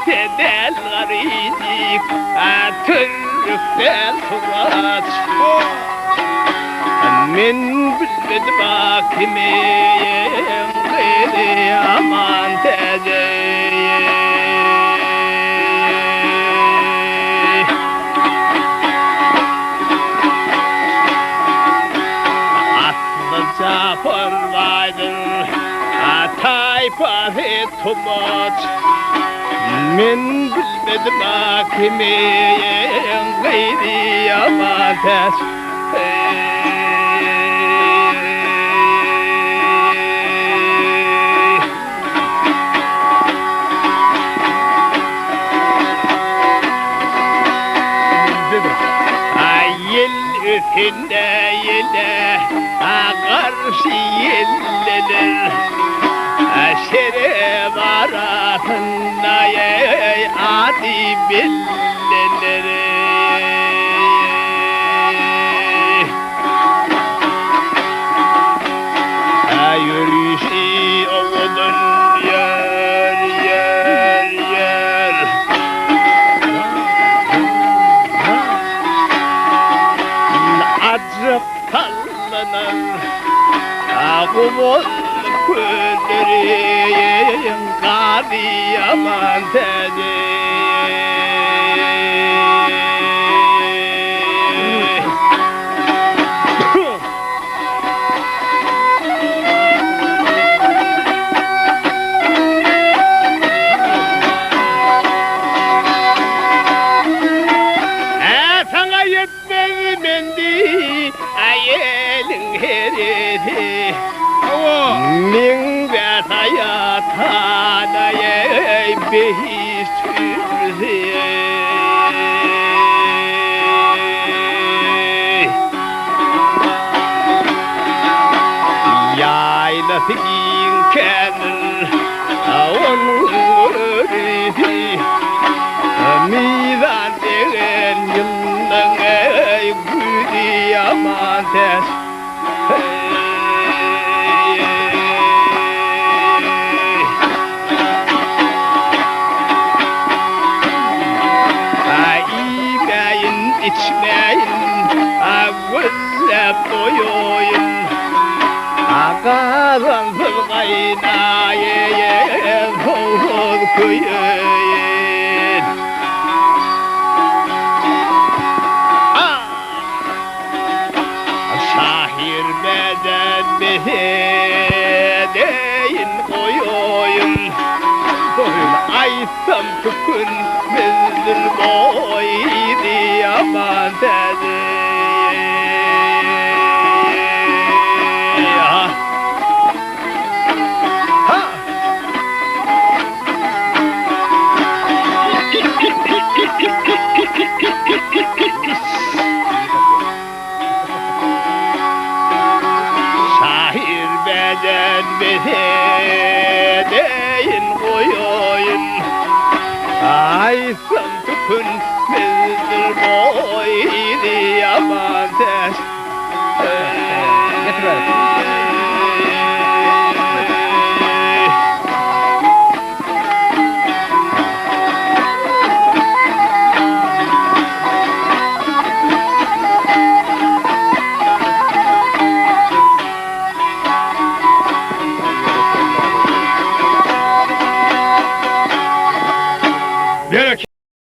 del garidik Türk'ten turaç Men bilmedim hakimiyim Gayri aman tezeyim Zapor vardır tayfası tumaç Men bilmedim hakimiyen gayri yaman tez Yel üstünde yele karşı yellenir Şeref arasında adi billenir Yürüyüşü oğlun yer yer yer Acıp sallanan Ağımın küllerin Kadi yaman tezi Sana yetmez mendi Ayelin heridi Min ve hayatana behi sürzi Yaylası inkenir Onun öridi Mizan degen yıldan güdü yaman tez Yemeyin, içmeyin, güzel doyuyun Kazansız kaynayın, soğuk kuyuyun Şahir beden deyin koyuyun Aysam tükün bizdir boydi yaman tezi Şahir beden deyin koyuyun Aysam tükün bizdir boydi yaman tez Getir